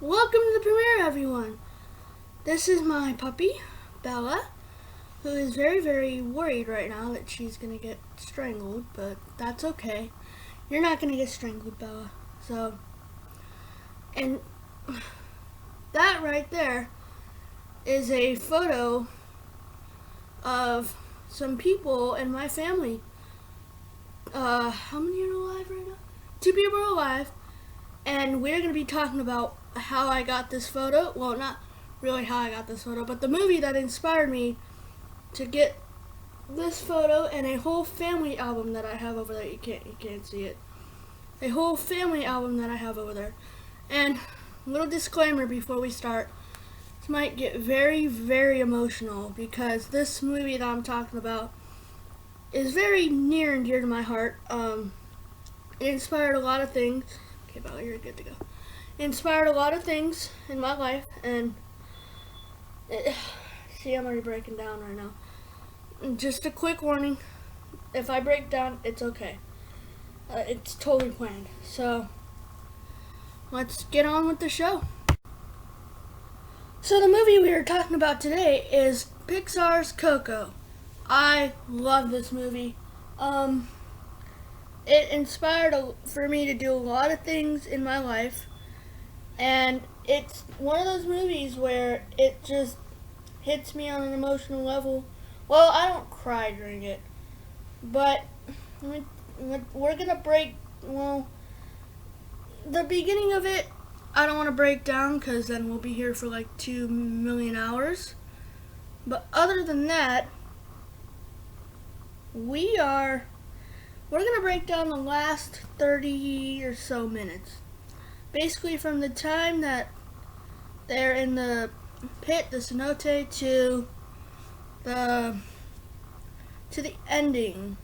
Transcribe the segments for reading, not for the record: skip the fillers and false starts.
Welcome to the premiere, everyone. This is my puppy, Bella, who is very, very worried right now that she's going to get strangled, but that's okay. You're not going to get strangled, Bella. So, and that right there is a photo of some people in my family. How many are alive right now? 2 people are alive, and we're going to be talking about how I got this photo. Well, not really how I got this photo, but the movie that inspired me to get this photo and a whole family album that I have over there. You can't see it. A whole family album that I have over there. And a little disclaimer before we start. This might get very, very emotional because this movie that I'm talking about is very near and dear to my heart. It inspired a lot of things. Okay, Bella, you're good to go. It inspired a lot of things in my life, and see, I'm already breaking down right now. Just a quick warning: if I break down, it's okay. It's totally planned. So let's get on with the show. So the movie we are talking about today is Pixar's Coco. I love this movie. It inspired for me to do a lot of things in my life, and it's one of those movies where it just hits me on an emotional level. Well, I don't cry during it, but we're gonna break. Well, the beginning of it, I don't want to break down because then we'll be here for like 2 million hours. But other than that, we're gonna break down the last 30 or so minutes. Basically from the time that they're in the pit, the cenote, to the ending.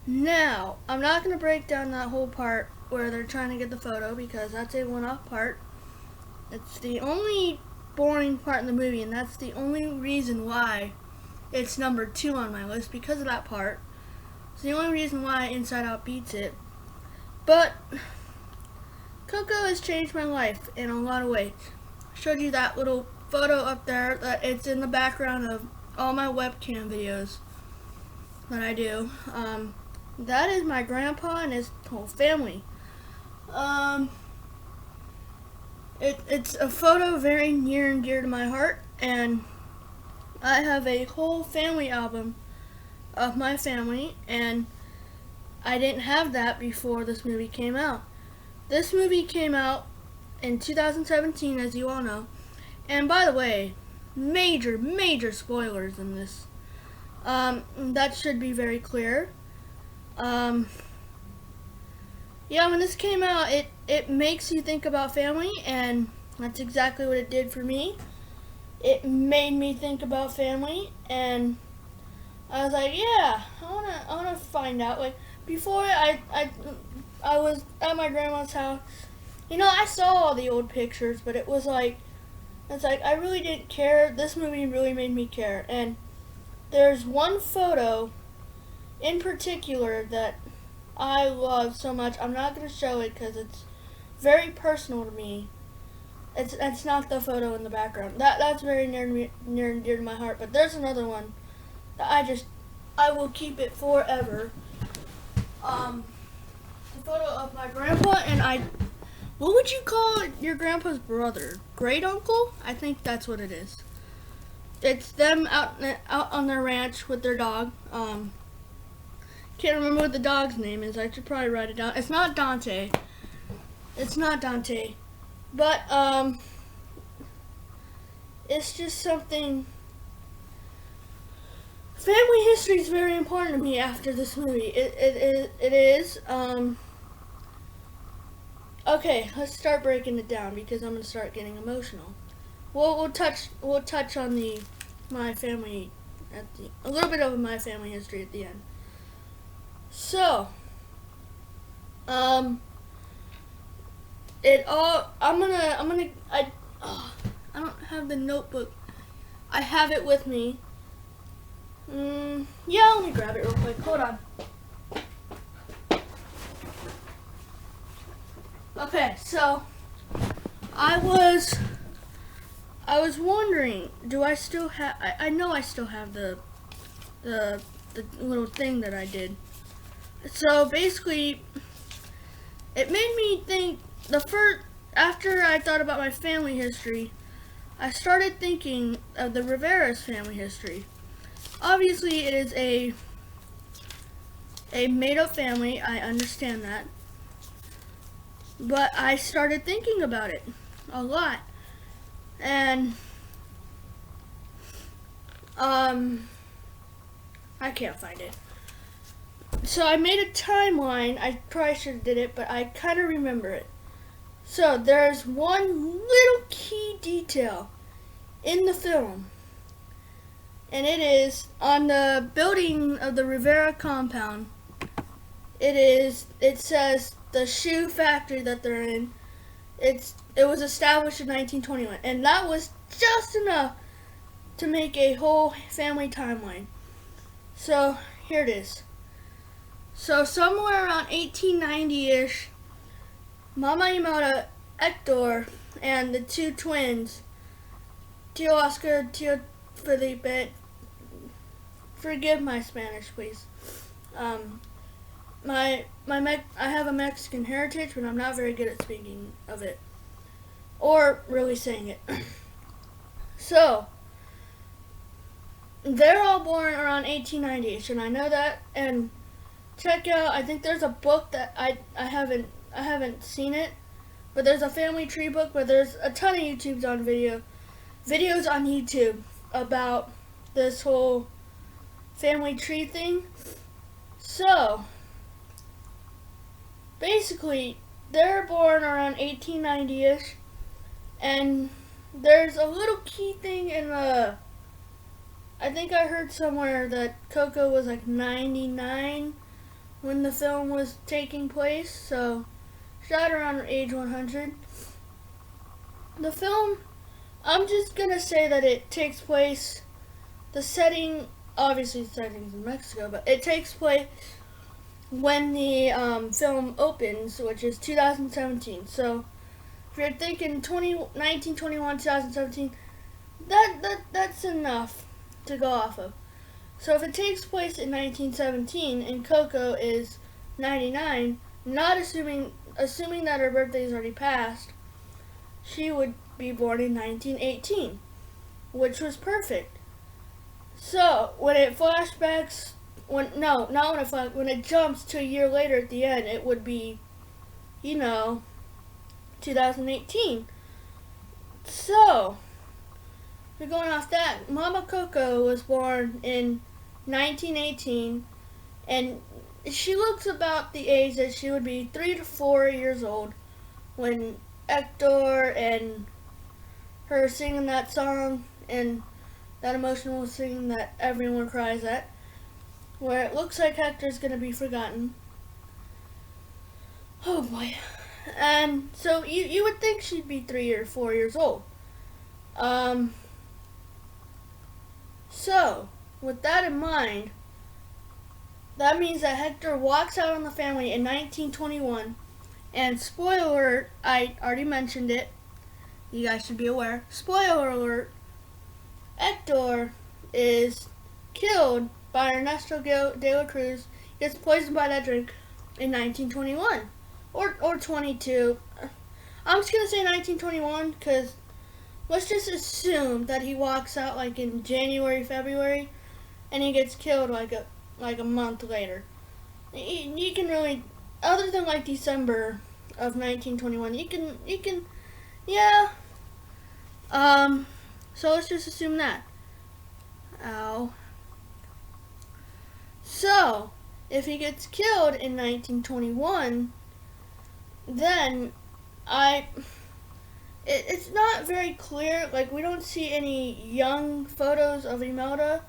Now, I'm not gonna break down that whole part where they're trying to get the photo because that's a one-off part. It's the only boring part in the movie, and that's the only reason why it's number 2 on my list, because of that part. It's the only reason why Inside Out beats it. But Coco has changed my life in a lot of ways. I showed you that little photo up there that it's in the background of all my webcam videos that I do. That is my grandpa and his whole family. It's a photo very near and dear to my heart, and I have a whole family album of my family, and I didn't have that before this movie came out. This movie came out in 2017, as you all know, and by the way, major spoilers in this. That should be very clear. Yeah, when this came out, it makes you think about family, and that's exactly what it did for me. It made me think about family, and I was like, yeah, I wanna find out. Like before, I was at my grandma's house. You know, I saw all the old pictures, but it's like I really didn't care. This movie really made me care, and there's one photo in particular that I love so much. I'm not gonna show it because it's very personal to me. It's not the photo in the background. That's very near and dear to my heart. But there's another one that I will keep it forever. The photo of my grandpa and what would you call your grandpa's brother? Great uncle? I think that's what it is. It's them out on their ranch with their dog. Can't remember what the dog's name is. I should probably write it down. It's not Dante. But it's just something. Family history is very important to me after this movie. It is. Okay, let's start breaking it down because I'm gonna start getting emotional. We'll touch on my family a little bit of my family history at the end. So, I don't have the notebook. I have it with me. Yeah, let me grab it real quick. Hold on. Okay, so I was wondering, do I still have? I know I still have the little thing that I did. So basically, it made me think. After I thought about my family history, I started thinking of the Rivera's family history. Obviously, it is a made-up family. I understand that, but I started thinking about it a lot, and I can't find it. So I made a timeline. I probably should have did it, but I kind of remember it. So there's one little key detail in the film, and it is on the building of the Rivera compound. It says the shoe factory that they're in. It was established in 1921, and that was just enough to make a whole family timeline. So here it is. So somewhere around 1890-ish, Mama Yamada, Hector, and the two twins, Tio Oscar, Tio Felipe, forgive my Spanish, please. I have a Mexican heritage, but I'm not very good at speaking of it, or really saying it. So, they're all born around 1890-ish, and I know that, and check out, I think there's a book that I haven't seen it, but there's a family tree book, but there's a ton of videos on YouTube about this whole family tree thing. So, basically, they're born around 1890-ish, and there's a little key thing in the, I think I heard somewhere that Coco was like 99 when the film was taking place, so shot around age 100. The film, I'm just gonna say that it takes place, the setting, obviously the setting's in Mexico, but it takes place when the film opens, which is 2017. So if you're thinking 1921, 2017, that's enough to go off of. So if it takes place in 1917 and Coco is 99, not assuming that her birthday is already passed, she would be born in 1918, which was perfect. So when it flashbacks, when it jumps to a year later at the end, it would be, 2018. So we're going off that. Mama Coco was born in 1918, and she looks about the age that she would be 3 to 4 years old when Hector and her singing that song, and that emotional singing that everyone cries at, where it looks like Hector's gonna be forgotten. Oh boy. And so you would think she'd be 3 or 4 years old. So, with that in mind, that means that Hector walks out on the family in 1921, and spoiler alert, I already mentioned it, you guys should be aware, spoiler alert, Hector is killed by Ernesto de la Cruz, gets poisoned by that drink in 1921, or 22. I'm just going to say 1921, because let's just assume that he walks out like in January, February, and he gets killed like a month later. You can really, other than like December of 1921, you can, yeah. So let's just assume that. Ow. So, if he gets killed in 1921, then it's not very clear, like we don't see any young photos of Imelda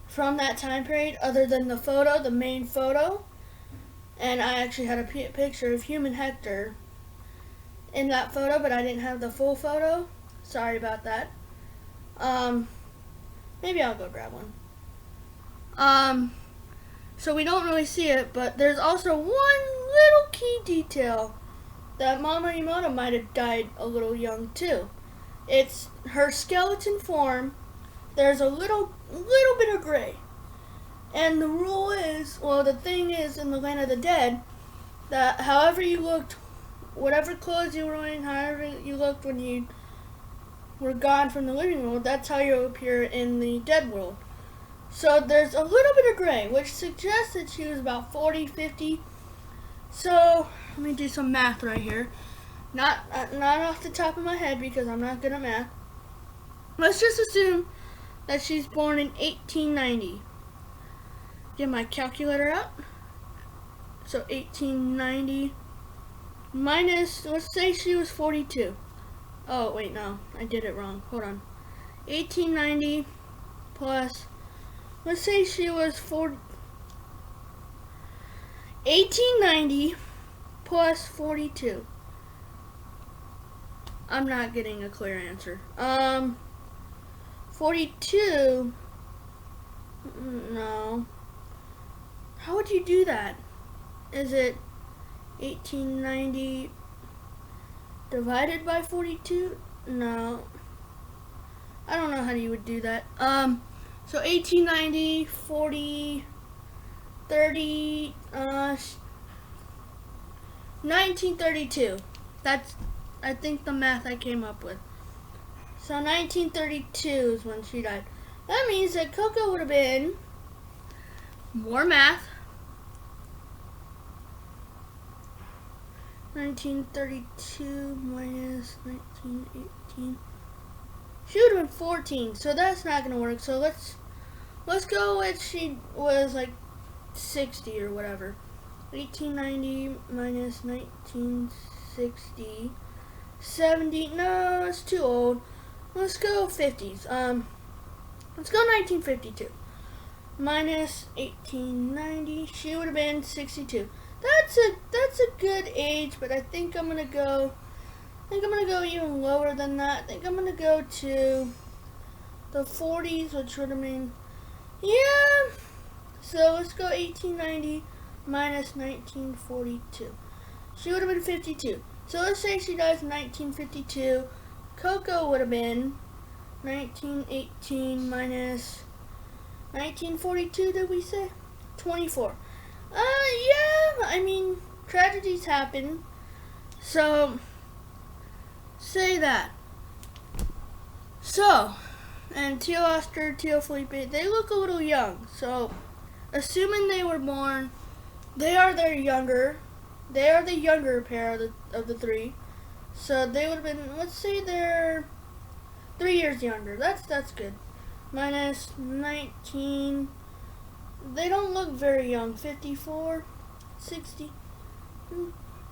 from that time period other than the main photo, and I actually had a picture of human Hector in that photo, but I didn't have the full photo. Sorry about that. Maybe I'll go grab one. So we don't really see it, but there's also one little key detail that Mama Emoto might have died a little young too. It's her skeleton form. There's a little bit of gray. And the rule is, well, the thing is in the land of the dead, that however you looked, whatever clothes you were wearing, however you looked when you were gone from the living world, that's how you appear in the dead world. So there's a little bit of gray, which suggests that she was about 40, 50. So let me do some math right here. Not off the top of my head because I'm not good at math. Let's just assume that she's born in 1890. Get my calculator out. So 1890 minus, let's say she was 42. Oh, wait, no, I did it wrong. Hold on. 1890 plus, let's say she was 1890 plus 42. I'm not getting a clear answer. 42, no. How would you do that? Is it 1890 divided by 42? No. I don't know how you would do that. So 1890, 40, 30, 1932. That's, I think, the math I came up with. So 1932 is when she died. That means that Coco would have been, more math, 1932 minus 1918. She would have been 14, so that's not gonna work. So let's go with she was like 60 or whatever. 1890 minus 1960. 70. No, it's too old. Let's go 50s. Let's go 1952 minus 1890. She would have been 62. That's a good age, but I think I'm gonna go even lower than that. I think I'm gonna go to the 40s, which would have been, yeah. So let's go 1890 minus 1942. She would have been 52. So let's say she dies in 1952. Coco would have been 1918 minus 1942, did we say? 24. Yeah, I mean, tragedies happen. So, say that. So, and Tio Oscar, Tio Felipe, they look a little young. So, assuming they were born, they are the younger pair of the three. So they would have been, let's say they're 3 years younger. That's good. Minus 19. They don't look very young. 54, 60.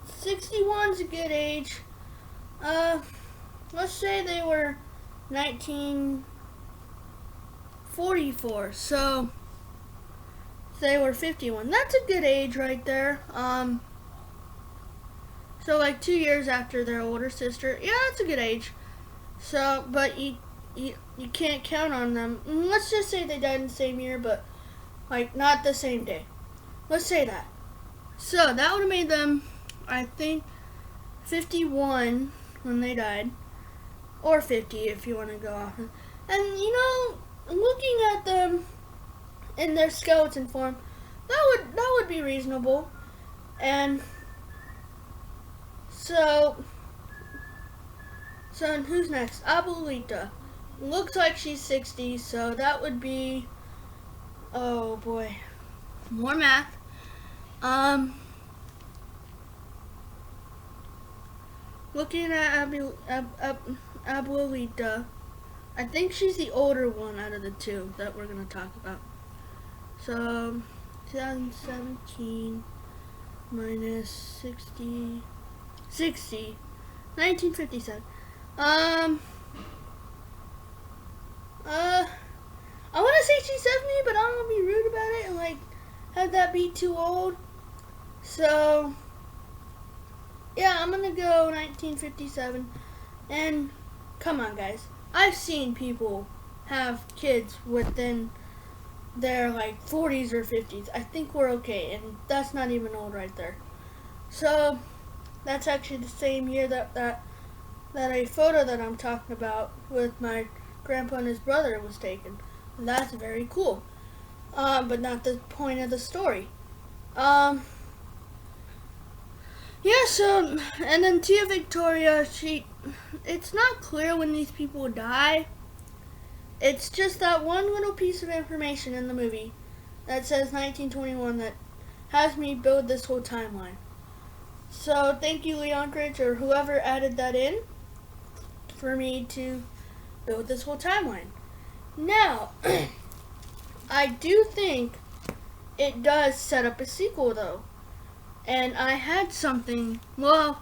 61's a good age. Let's say they were 1944. So they were 51. That's a good age right there. So like 2 years after their older sister. Yeah, that's a good age. So, but you can't count on them. Let's just say they died in the same year, but like not the same day. Let's say that. So that would have made them, I think, 51 when they died, or 50 if you want to go off. And you know, looking at them in their skeleton form, that would be reasonable. And so who's next? Abuelita. Looks like she's 60, so that would be, oh boy, more math. Looking at Abuelita, I think she's the older one out of the two that we're going to talk about. So, 2017 minus 60, 1957. I want to say she's 70, but I don't want to be rude about it and like have that be too old. So, yeah, I'm gonna go 1957. And come on, guys, I've seen people have kids within their like 40s or 50s. I think we're okay, and that's not even old right there. So That's actually the same year that a photo that I'm talking about with my grandpa and his brother was taken. And that's very cool. But not the point of the story. Yeah, so, and then Tia Victoria, it's not clear when these people die. It's just that one little piece of information in the movie that says 1921 that has me build this whole timeline. So thank you, Leon Gridge, or whoever added that in, for me to build this whole timeline. Now, I do think it does set up a sequel, though. And I had something, epilogue?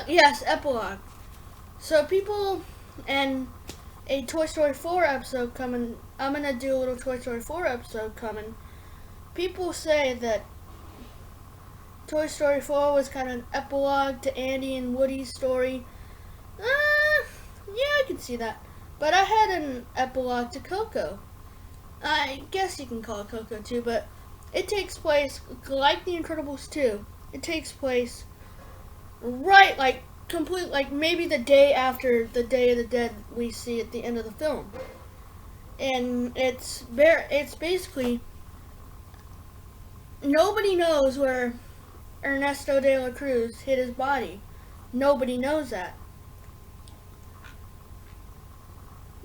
Yes, epilogue. So people, and a Toy Story 4 episode coming, I'm going to do a little Toy Story 4 episode coming. People say that Toy Story 4 was kind of an epilogue to Andy and Woody's story. Yeah, I can see that. But I had an epilogue to Coco. I guess you can call it Coco too, but it takes place, like The Incredibles 2, it takes place right, like maybe the day after the Day of the Dead we see at the end of the film. And it's basically, nobody knows where Ernesto de la Cruz hid his body. Nobody knows that.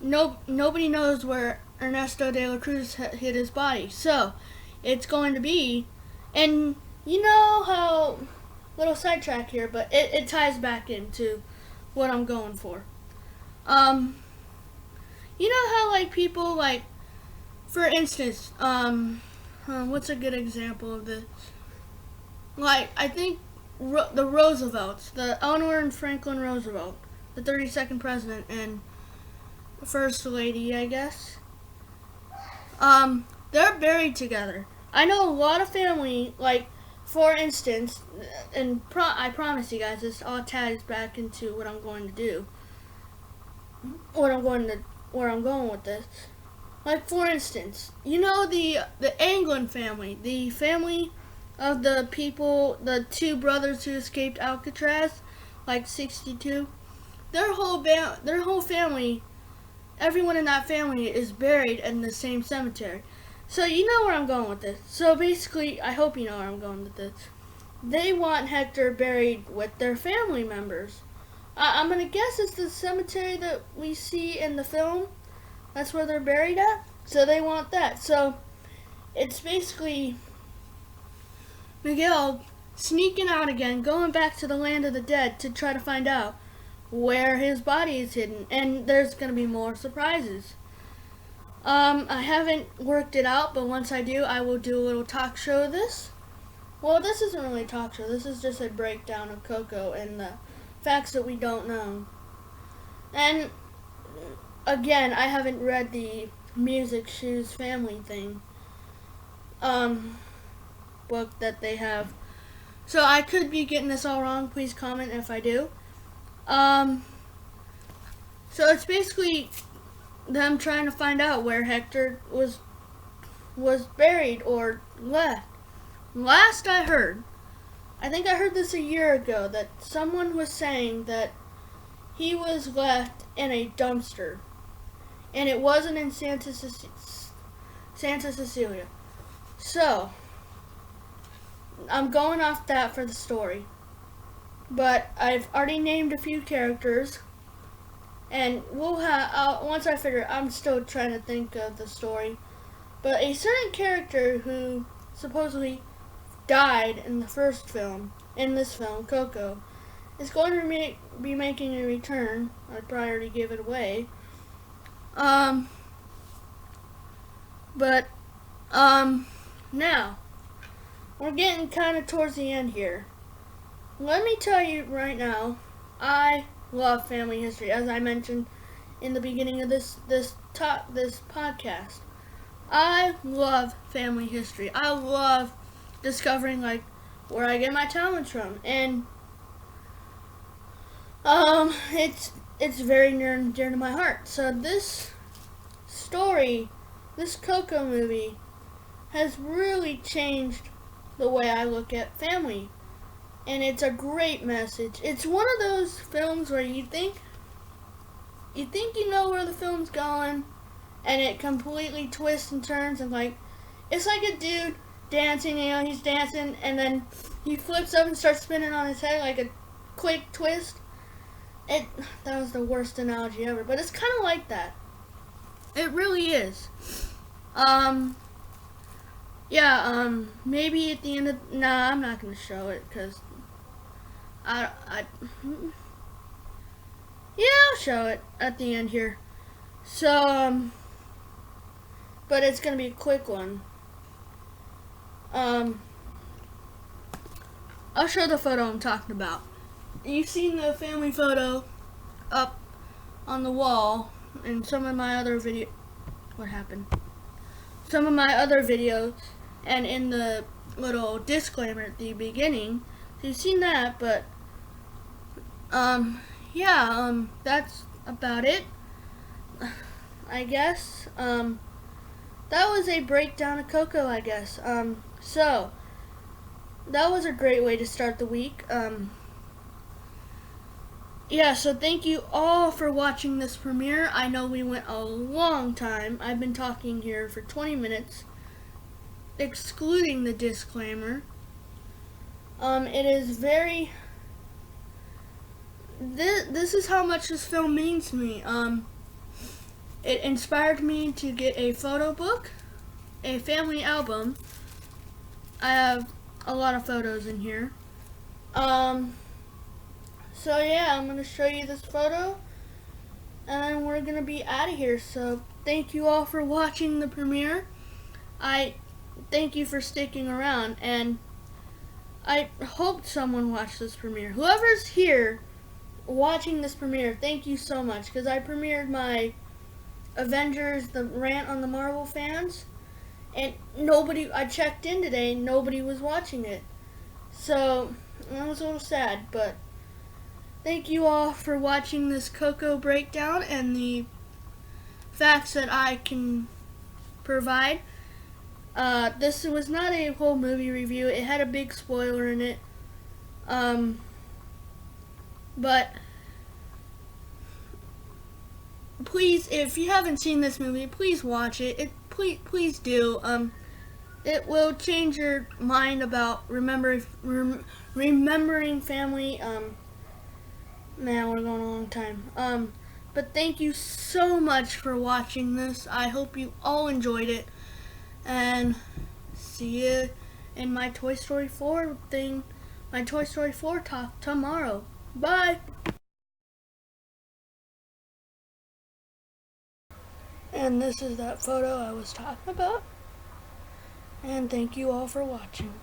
Nobody knows where Ernesto de la Cruz hid his body. So, it's going to be, and you know how, little sidetrack here, but it ties back into what I'm going for. You know how, like, people, like, for instance, what's a good example of this? Like, I think the Roosevelts, the Eleanor and Franklin Roosevelt, the 32nd president and first lady, I guess. They're buried together. I know a lot of family, like, for instance, and I promise you guys, this all ties back into what I'm going to do. Where I'm going with this. Like, for instance, you know the Anglin family, the family of the people, the two brothers who escaped Alcatraz, like 62. Their whole family, everyone in that family is buried in the same cemetery. So you know where I'm going with this. So basically, I hope you know where I'm going with this. They want Hector buried with their family members. I'm going to guess it's the cemetery that we see in the film. That's where they're buried at. So they want that. So it's basically Miguel sneaking out again, going back to the land of the dead to try to find out where his body is hidden. And there's going to be more surprises. I haven't worked it out, but once I do, I will do a little talk show of this. Well, this isn't really a talk show. This is just a breakdown of Coco and the facts that we don't know. And again, I haven't read the Music Shoes Family thing book that they have. So I could be getting this all wrong. Please comment if I do. So it's basically them trying to find out where Hector was buried or left. Last I heard, I think I heard this a year ago, that someone was saying that he was left in a dumpster. And it wasn't in Santa Cecilia. So, I'm going off that for the story. But I've already named a few characters. And we'll have, once I figure, I'm still trying to think of the story. But a certain character who supposedly died in the first film, in this film, Coco, is going to be making a return. I probably already gave it away. Now, we're getting kind of towards the end here. Let me tell you right now, I love family history, as I mentioned in the beginning of this podcast. I love family history. I love discovering, like, where I get my talents from, and it's very near and dear to my heart. So this story, this Coco movie, has really changed the way I look at family. And it's a great message. It's one of those films where you think you know where the film's going, and it completely twists and turns, and like it's like a dude dancing, he's dancing, and then he flips up and starts spinning on his head like a quick twist. That was the worst analogy ever, but it's kind of like that. It really is. Maybe at the end of I'm not gonna show it because I'll show it at the end here. So, but it's gonna be a quick one. I'll show the photo I'm talking about. You've seen the family photo up on the wall in some of my other video. What happened? Some of my other videos, and in the little disclaimer at the beginning. So you've seen that, but that's about it, I guess. That was a breakdown of Coco, I guess. So that was a great way to start the week. So thank you all for watching this premiere. I know we went a long time. I've been talking here for 20 minutes, excluding the disclaimer. It is very... This is how much this film means to me. It inspired me to get a photo book, a family album. I have a lot of photos in here. So yeah, I'm going to show you this photo, and then we're going to be out of here. So thank you all for watching the premiere. I thank you for sticking around, and I hope someone watched this premiere. Whoever's here watching this premiere, thank you so much, because I premiered my Avengers, the rant on the Marvel fans, and I checked in today, nobody was watching it. So I was a little sad, but thank you all for watching this Coco breakdown and the facts that I can provide. This was not a whole movie review. It had a big spoiler in it. But please, if you haven't seen this movie, please watch it. Please do. It will change your mind about remembering family. Man, we're going a long time. But thank you so much for watching this. I hope you all enjoyed it, and see you in my Toy Story 4 thing, my Toy Story 4 talk tomorrow. Bye. And this is that photo I was talking about. And thank you all for watching.